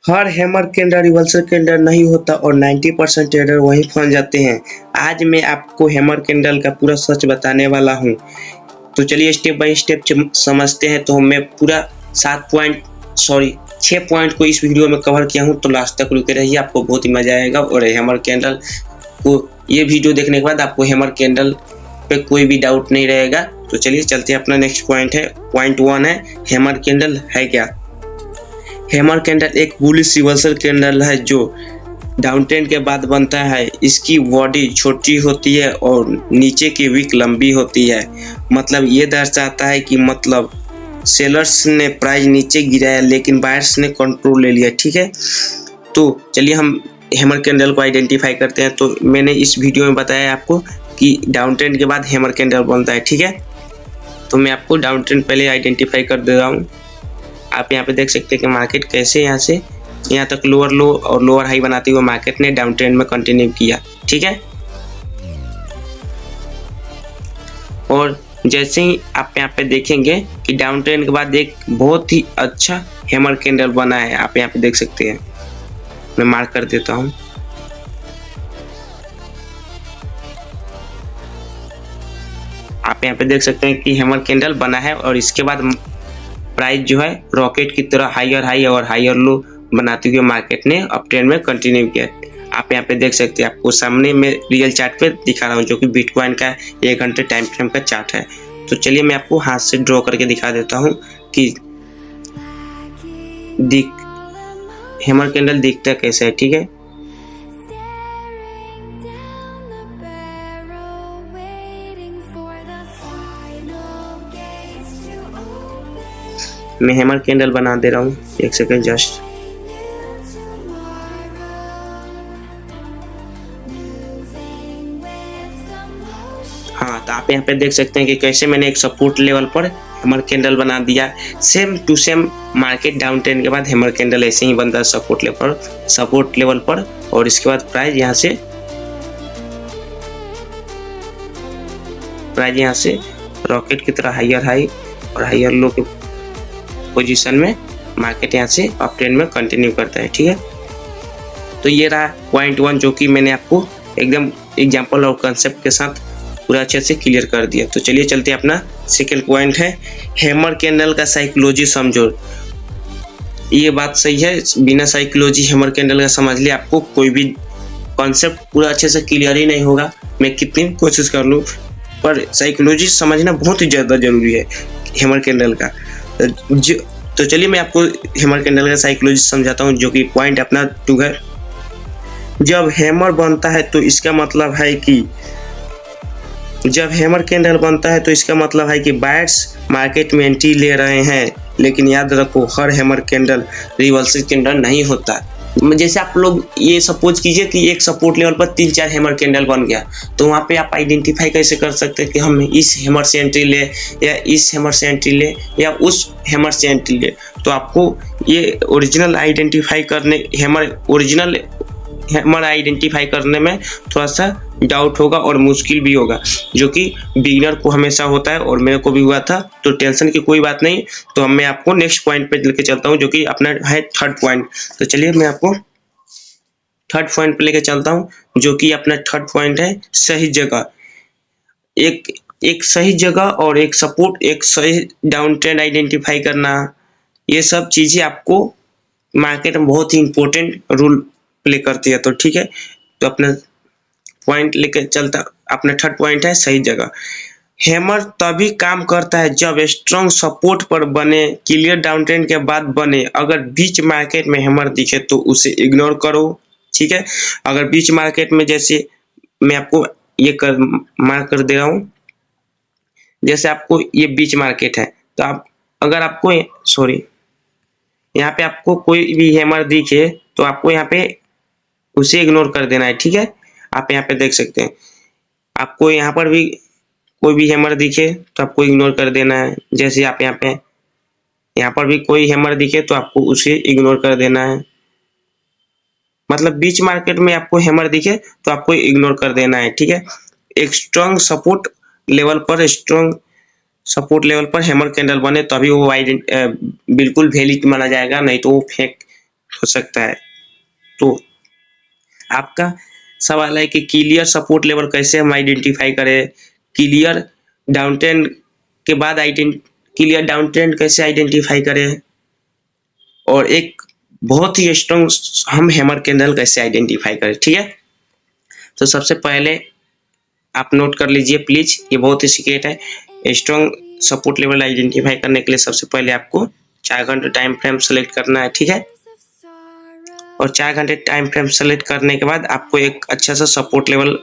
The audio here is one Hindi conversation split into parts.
हर हैमर कैंडल रिवर्सल कैंडल नहीं होता और 90% ट्रेडर वहीं फंस जाते हैं। आज मैं आपको हैमर कैंडल का पूरा सच बताने वाला हूं। तो चलिए स्टेप बाय स्टेप समझते हैं। तो मैं पूरा 6 पॉइंट को इस वीडियो में कवर किया हूं, तो लास्ट तक रुके रहिए, आपको बहुत ही मजा आएगा। और हैमर कैंडल को ये वीडियो देखने के बाद आपको हैमर कैंडल पे कोई भी डाउट नहीं रहेगा। तो चलिए चलते हैं, अपना नेक्स्ट पॉइंट है। पॉइंट 1 है हैमर कैंडल है क्या। हैमर कैंडल एक बुलिश रिवर्सल कैंडल है जो डाउन ट्रेंड के बाद बनता है। इसकी बॉडी छोटी होती है और नीचे की विक लंबी होती है। मतलब ये दर्शाता है कि मतलब सेलर्स ने प्राइस नीचे गिराया लेकिन बायर्स ने कंट्रोल ले लिया। ठीक है, तो चलिए हम हैमर कैंडल को आइडेंटिफाई करते हैं। तो मैंने इस वीडियो में बताया आपको कि डाउन ट्रेंड के बाद हैमर कैंडल बनता है। ठीक है, तो मैं आपको डाउन ट्रेंड पहले आइडेंटिफाई कर दे रहा हूँ। आप यहाँ पे देख सकते हैं कि मार्केट कैसे यहाँ से यहाँ तक लोअर लो और लोअर हाई बनाते हुए मार्केट ने डाउन ट्रेंड में कंटिन्यू किया। ठीक है, और जैसे ही आप यहाँ पे देखेंगे कि डाउन ट्रेंड के बाद एक बहुत ही अच्छा हैमर कैंडल बना है। आप यहाँ पे देख सकते हैं, मैं मार्क कर देता हूँ। आप यहाँ पे देख सकते हैं कि हैमर कैंडल बना है और इसके बाद प्राइस जो है रॉकेट की तरह हायर हाई और हायर लो बनाते हुए मार्केट ने अप ट्रेंड में कंटिन्यू किया। आप यहाँ पे देख सकते हैं, आपको सामने में रियल चार्ट पे दिखा रहा हूँ जो कि बिटकॉइन का 1 घंटे टाइम फ्रेम का चार्ट है। तो चलिए मैं आपको हाथ से ड्रॉ करके दिखा देता हूँ कि हैमर कैंडल दिखता कैसे है। ठीक है, मैं हैमर कैंडल बना दे रहा हूँ, 1 सेकेंड जस्ट। हाँ, तो आप यहाँ पे देख सकते हैं कि कैसे मैंने एक सपोर्ट लेवल पर हैमर कैंडल बना दिया। Same to same market down trend के बाद हैमर कैंडल ऐसे ही बनता है सपोर्ट लेवल पर। और इसके बाद प्राइस यहाँ से रॉकेट की तरह हायर हाई और हायर लो के पोजीशन में मार्केट यहाँ से अप ट्रेंड में कंटिन्यू करता है। ठीक है, तो ये रहा पॉइंट 1 जो कि मैंने आपको एकदम एग्जांपल और कंसेप्ट के साथ पूरा अच्छे से क्लियर कर दिया। तो चलिए चलते हैं, अपना सेकंड पॉइंट है हैमर कैंडल का साइकोलॉजी समझो। ये बात सही है, बिना साइकोलॉजी हैमर कैंडल का समझ लिया आपको कोई भी कॉन्सेप्ट पूरा अच्छे से क्लियर ही नहीं होगा, मैं कितनी कोशिश कर लूँ। पर साइकोलॉजी समझना बहुत ही ज़्यादा जरूरी है हैमर कैंडल का। तो चलिए मैं आपको हैमर कैंडल का साइकोलॉजी समझाता हूँ, जो कि पॉइंट अपना 2 है। जब हैमर बनता है तो इसका मतलब है कि बायर्स मार्केट में एंट्री ले रहे हैं। लेकिन याद रखो, हर हैमर कैंडल रिवर्सल कैंडल नहीं होता। जैसे आप लोग ये सपोज कीजिए कि एक सपोर्ट लेवल पर 3-4 हैमर कैंडल बन गया, तो वहाँ पे आप आइडेंटिफाई कैसे कर सकते हैं कि हम इस हैमर से एंट्री ले या इस हैमर से एंट्री ले या उस हैमर से एंट्री ले। तो आपको ये ओरिजिनल आइडेंटिफाई करने में थोड़ा सा डाउट होगा और मुश्किल भी होगा, जो कि बिगिनर को हमेशा होता है और मेरे को भी हुआ था। तो टेंशन की कोई बात नहीं। तो मैं आपको नेक्स्ट पॉइंट पे लेके चलता हूँ, जो कि अपना है थर्ड पॉइंट। तो चलिए मैं आपको थर्ड पॉइंट पे लेके चलता हूँ, जो कि अपना थर्ड पॉइंट है सही जगह। एक सही जगह और एक सपोर्ट, एक सही डाउन ट्रेंड आइडेंटिफाई करना, ये सब चीजें आपको मार्केट में बहुत ही इंपॉर्टेंट रोल प्ले करती है। तो ठीक है, तो अपना पॉइंट लेके चलता, अपना थर्ड पॉइंट है सही जगह। हैमर तभी काम करता है जब स्ट्रॉन्ग सपोर्ट पर बने, क्लियर डाउन ट्रेंड के बाद बने। अगर बीच मार्केट में हैमर दिखे तो उसे इग्नोर करो। ठीक है, अगर बीच मार्केट में, जैसे मैं आपको ये मार्क कर दे रहा हूँ, जैसे आपको ये बीच मार्केट है, तो आप अगर आपको यहाँ पे आपको कोई भी हैमर दिखे तो आपको यहाँ पे उसे इग्नोर कर देना है। ठीक है, आप यहाँ पे देख सकते हैं, आपको यहाँ पर भी कोई भी हैमर दिखे तो आपको इग्नोर कर देना है। जैसे आप यहाँ पर भी कोई हैमर दिखे तो आपको उसे इग्नोर कर देना है। मतलब बीच मार्केट में आपको हैमर दिखे तो आपको इग्नोर कर देना है। ठीक है, एक स्ट्रॉन्ग सपोर्ट लेवल पर हैमर कैंडल बने तभी वो बिल्कुल वैलिड माना जाएगा, नहीं तो वो फेक हो सकता है। तो आपका सवाल है कि क्लियर सपोर्ट लेवल कैसे हम आइडेंटिफाई करें, क्लियर डाउन ट्रेंड के बाद क्लियर डाउन ट्रेंड कैसे आइडेंटिफाई करें, और एक बहुत ही स्ट्रॉन्ग हम हैमर कैंडल कैसे आइडेंटिफाई करें। ठीक है, तो सबसे पहले आप नोट कर लीजिए प्लीज, ये बहुत ही सीक्रेट है। स्ट्रॉन्ग सपोर्ट लेवल आइडेंटिफाई करने के लिए सबसे पहले आपको 4 घंटे टाइम फ्रेम सेलेक्ट करना है। ठीक है, और 4 घंटे टाइम फ्रेम सेलेक्ट करने के बाद आपको एक अच्छा सा सपोर्ट लेवल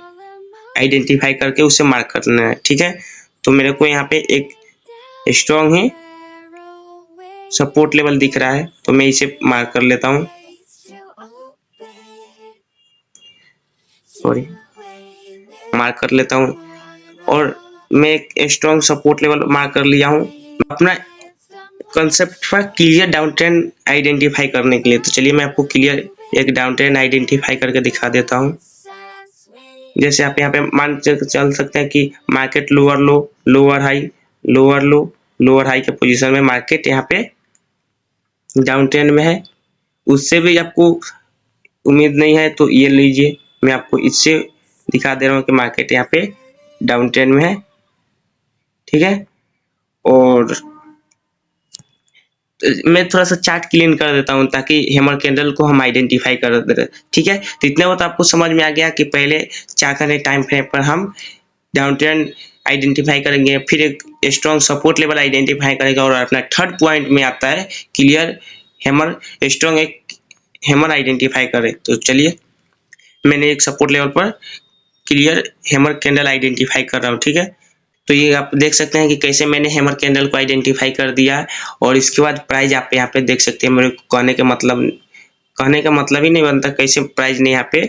आइडेंटिफाई करके उसे मार्क करना है। ठीक है, तो मेरे को यहाँ पे एक स्ट्रॉन्ग ही सपोर्ट लेवल दिख रहा है, तो मैं इसे मार्क कर लेता हूँ। सॉरी, मार्क कर लेता हूँ, और मैं एक स्ट्रॉन्ग सपोर्ट लेवल मार्क कर लिया हूँ अपना कंसेप्ट पर क्लियर डाउन ट्रेंड आइडेंटिफाई करने के लिए। तो चलिए मैं आपको क्लियर एक डाउन ट्रेंड आइडेंटिफाई करके दिखा देता हूँ। जैसे आप यहाँ पे मान चल सकते हैं कि मार्केट लोअर लो, लोअर हाई, लोअर लो, लोअर हाई के पोजीशन में मार्केट यहाँ पे डाउन ट्रेंड में है। उससे भी आपको उम्मीद नहीं है तो ये लीजिए, मैं आपको इससे दिखा दे रहा हूँ कि मार्केट यहाँ पे डाउन ट्रेंड में है। ठीक है, और मैं थोड़ा सा चार्ट क्लीन कर देता हूँ ताकि हैमर कैंडल को हम आइडेंटिफाई कर दे। ठीक है, तो इतना वो तो आपको समझ में आ गया कि पहले 4 घंटे टाइम फ्रेम पर हम डाउन ट्रेंड आइडेंटिफाई करेंगे, फिर एक स्ट्रॉन्ग सपोर्ट लेवल आइडेंटिफाई करेंगे, और अपना थर्ड पॉइंट में आता है क्लियर हैमर स्ट्रॉन्ग एक हैमर आइडेंटिफाई करें। तो चलिए मैंने एक सपोर्ट लेवल पर क्लियर हैमर कैंडल आइडेंटिफाई कर रहा हूँ। ठीक है, तो ये आप देख सकते हैं कि कैसे मैंने हैमर कैंडल को आइडेंटिफाई कर दिया, और इसके बाद प्राइस आप यहाँ पे देख सकते हैं। मेरे कहने का मतलब ही नहीं बनता कैसे प्राइस ने यहाँ पे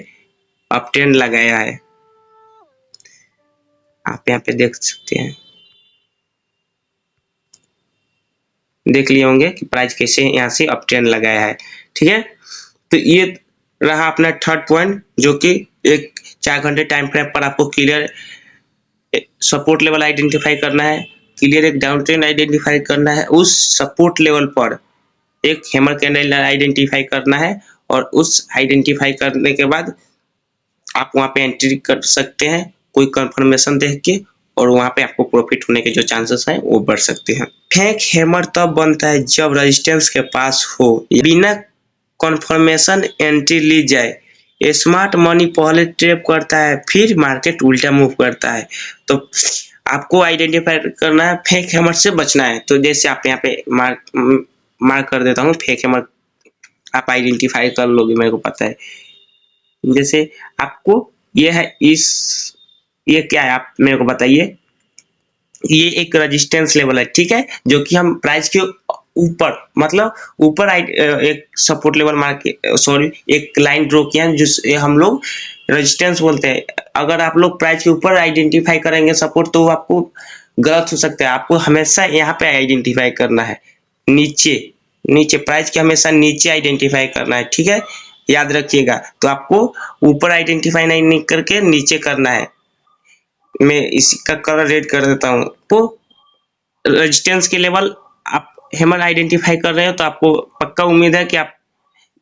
अप ट्रेंड लगाया है, आप यहाँ पे देख सकते हैं, देख लिए होंगे कि प्राइस कैसे यहाँ से अप ट्रेंड लगाया है। ठीक है, तो ये रहा अपना थर्ड पॉइंट, जो कि एक 4 घंटे टाइम फ्रेम पर आपको क्लियर सपोर्ट लेवल आइडेंटिफाई करना है, क्लियर एक डाउन ट्रेंड आइडेंटिफाई करना है, उस सपोर्ट लेवल पर एक हैमर कैंडल आइडेंटिफाई करना है, और उस आइडेंटिफाई करने के बाद आप वहां पे एंट्री कर सकते हैं कोई कंफर्मेशन देख के, और वहां पे आपको प्रॉफिट होने के जो चांसेस हैं वो बढ़ सकते हैं। फेक हैमर तब बनता है जब रेजिस्टेंस के पास हो, बिना कंफर्मेशन एंट्री ली जाए। स्मार्ट मनी पहले ट्रैप करता है, फिर मार्केट उल्टा मूव करता है। तो आपको आइडेंटिफाई करना है, फेक हैमर से बचना है। तो जैसे आप यहाँ पे मार्क कर देता हूँ, फेक हैमर आप आइडेंटिफाई कर लोगे, मेरे को पता है। जैसे आपको ये है ये क्या है आप मेरे को बताइए। ये एक रेजिस्टेंस लेवल है, ठीक है, जो कि हम प्राइस के ऊपर मतलब ऊपर एक सपोर्ट लेवल मार के सॉरी एक लाइन ड्रॉ किया जिसे हम लोग रेजिस्टेंस बोलते हैं। अगर आप लोग प्राइस के ऊपर आइडेंटिफाई करेंगे सपोर्ट तो आपको गलत हो सकता है। आपको हमेशा यहाँ पे आइडेंटिफाई करना है, नीचे प्राइस के हमेशा नीचे आइडेंटिफाई करना है, ठीक है, याद रखिएगा। तो आपको ऊपर आइडेंटिफाई नहीं करके नीचे करना है। मैं इसका कलर रेड कर देता हूँ। तो रेजिस्टेंस के लेवल आप हैमर आइडेंटिफाई कर रहे हो तो आपको पक्का उम्मीद है कि आप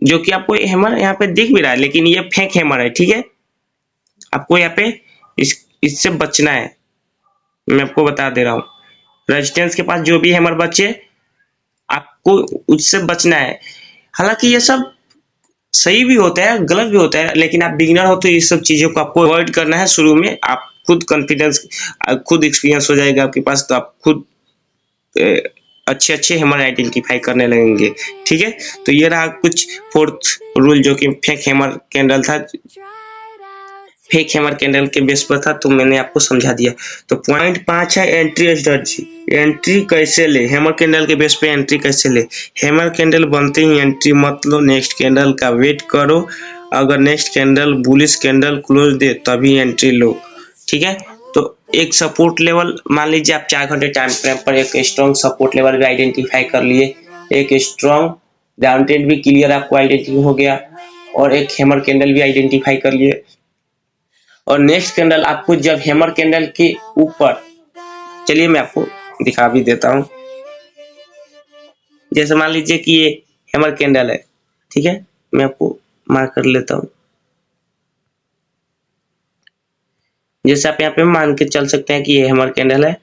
जो कि आपको हैमर यहाँ पे दिख भी रहा है, लेकिन ये फेक हैमर है, ठीक है। आपको यहाँ पे इससे बचना है, मैं आपको बता दे रहा हूँ। रेजिस्टेंस के पास जो भी हैमर बचे आपको उससे बचना है। हालांकि ये सब सही भी होता है गलत भी होता है, लेकिन आप बिगिनर हो तो ये सब चीजों को आपको अवॉइड करना है शुरू में। आप खुद कॉन्फिडेंस खुद एक्सपीरियंस हो जाएगा आपके पास, तो आप खुद अच्छे हैमर आइडेंटिफाई करने लगेंगे, ठीक है। तो ये रहा कुछ फोर्थ रूल जो कि फेक हैमर कैंडल था, फेक हैमर कैंडल के बेस पर था, तो मैंने आपको समझा दिया। तो पॉइंट 5 है एंट्री स्ट्रेटजी। एंट्री कैसे ले, हैमर कैंडल के बेस पे एंट्री कैसे ले। हैमर कैंडल बनते ही एंट्री मत लो, नेक्स्ट कैंडल का वेट करो। अगर next candle bullish candle close दे तभी एंट्री लो, ठीक है। तो एक सपोर्ट लेवल मान लीजिए आप 4 घंटे टाइम फ्रेम पर एक स्ट्रॉन्ग सपोर्ट लेवल भी आइडेंटिफाई कर लिए, एक स्ट्रॉन्ग डाउन ट्रेंड भी क्लियर आपको आइडेंटिफाई हो गया, और एक हैमर कैंडल भी आइडेंटिफाई कर लिए। और नेक्स्ट कैंडल आपको जब हैमर कैंडल के ऊपर, चलिए मैं आपको दिखा भी देता हूं। जैसे मान लीजिए कि ये हैमर कैंडल है, ठीक है, मैं आपको मार्क कर लेता हूँ। जैसे आप यहाँ पे मान के चल सकते हैं कि ये हैमर कैंडल है,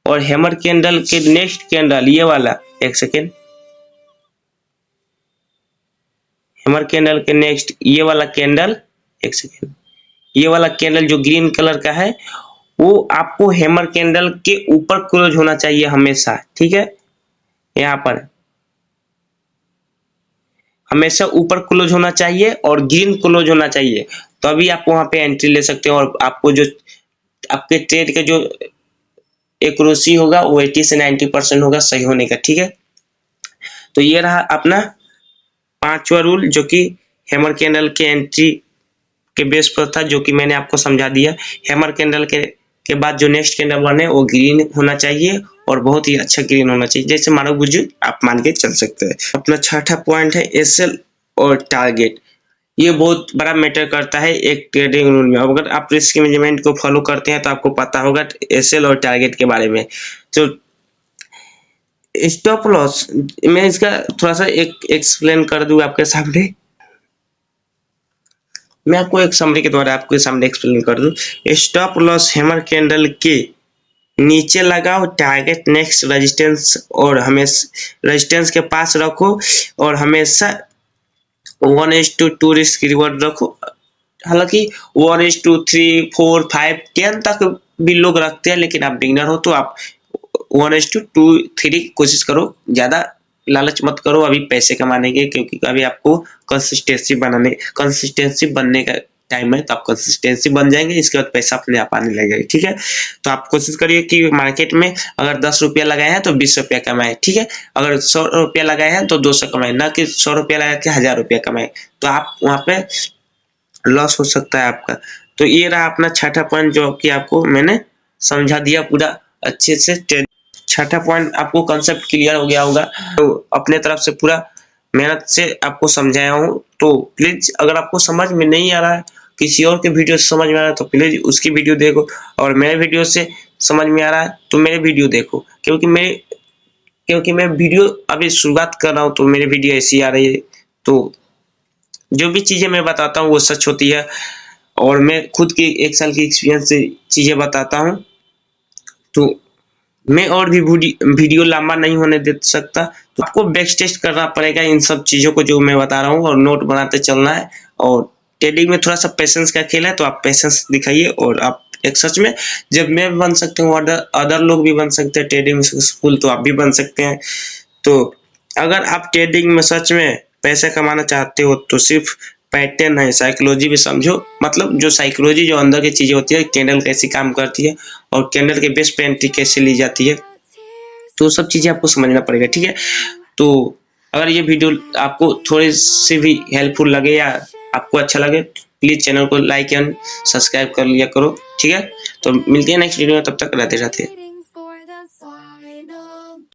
और हैमर कैंडल के नेक्स्ट कैंडल ये वाला, एक सेकेंड, हैमर कैंडल के नेक्स्ट ये वाला कैंडल, एक सेकेंड, ये वाला कैंडल जो ग्रीन कलर का है वो आपको हैमर कैंडल के ऊपर क्लोज होना चाहिए हमेशा, ठीक है। यहाँ पर हमेशा ऊपर क्लोज होना चाहिए और ग्रीन क्लोज होना चाहिए, तभी आप वहां पे एंट्री ले सकते हो और आपको जो आपके ट्रेड का जो एक्यूरेसी होगा वो 80 से 90% होगा सही होने का, ठीक है। तो ये रहा अपना 5वां रूल जो कि हैमर कैंडल के एंट्री के बेस पर था, जो कि मैंने आपको समझा दिया। हैमर कैंडल के बाद जो नेक्स्ट कैंडल बने वो ग्रीन होना चाहिए और बहुत ही अच्छा ग्रीन होना चाहिए, जैसे मानो बुजुर्ग आप मान के चल सकते हैं। अपना छठा पॉइंट है एसएल और टारगेट। ये बहुत बड़ा मैटर करता है एक ट्रेडिंग रूल में। अगर आप रिस्क मैनेजमेंट को फॉलो करते हैं तो आपको पता होगा एसएल और टारगेट के बारे में। तो स्टॉप लॉस मैं इसका थोड़ा सा एक एक्सप्लेन कर दूं आपके सामने। मैं आपको एक समरी के द्वारा आपके सामने एक्सप्लेन कर दूं। स्टॉप लॉस हैमर कैंडल के नीचे लगाओ, टारगेट नेक्स्ट रेजिस्टेंस और हमेशा रेजिस्टेंस के पास रखो और हमेशा 1:2 रिस्क रिवॉर्ड रखो। हालांकि 1:3, 4, 5, 10 तक भी लोग रखते हैं, लेकिन आप बिगिनर हो तो आप 1:2, 3 कोशिश करो। ज्यादा लालच मत करो अभी पैसे कमाने के, क्योंकि अभी आपको कंसिस्टेंसी बनने का टाइम है, तो आप कंसिस्टेंसी बन जाएंगे, इसके बाद पैसा अपने आप आने लगेगा, ठीक है। तो आप कोशिश करिए कि मार्केट में अगर 10 रुपया लगाए हैं तो 20 रुपया कमाए, ठीक है। अगर 100 रुपया लगाए हैं तो 200 कमाए, ना कि 100 रुपया लगा के 1000 रुपया कमाए, तो आप वहां पे लॉस हो सकता है आपका। तो ये रहा अपना छठा पॉइंट जो कि आपको मैंने समझा दिया पूरा अच्छे से। छठा पॉइंट आपको कंसेप्ट क्लियर हो गया होगा, तो अपने तरफ से पूरा मेहनत से आपको समझाया हूँ। तो प्लीज अगर आपको समझ में नहीं आ रहा है, किसी और के वीडियो से समझ में आ रहा है, तो प्लीज उसकी वीडियो देखो, और मेरे वीडियो से समझ में आ रहा है तो मेरे वीडियो देखो, क्योंकि मैं वीडियो अभी शुरुआत कर रहा हूँ, तो मेरी वीडियो ऐसी आ रही है। तो जो भी चीजें मैं बताता हूँ वो सच होती है, और मैं खुद की 1 साल की एक्सपीरियंस से चीजें बताता हूँ। तो मैं और भी वीडियो लंबा नहीं होने दे सकता, तो आपको बैक टेस्ट करना पड़ेगा इन सब चीजों को जो मैं बता रहा हूँ, और नोट बनाते चलना है। और ट्रेडिंग में थोड़ा सा पेशेंस का खेल है, तो आप पेशेंस दिखाइए, और आप एक सच में जब मैं बन सकता हूँ अदर लोग भी बन सकते हैं ट्रेडिंग में सक्सेसफुल, तो आप भी बन सकते हैं। तो अगर आप ट्रेडिंग में सच में पैसे कमाना चाहते हो तो सिर्फ पैटर्न है, साइकोलॉजी भी समझो, मतलब जो साइकोलॉजी जो अंदर की चीजें होती है, कैंडल कैसी काम करती है और कैंडल के बेस पे एंट्री कैसे ली जाती है, तो सब चीजें आपको समझना पड़ेगा, ठीक है। तो अगर ये वीडियो आपको थोड़ी सी भी हेल्पफुल लगे या आपको अच्छा लगे, प्लीज चैनल को लाइक एंड सब्सक्राइब कर लिया करो, ठीक है। तो मिलते हैं नेक्स्ट वीडियो में, तब तक रहते रहते।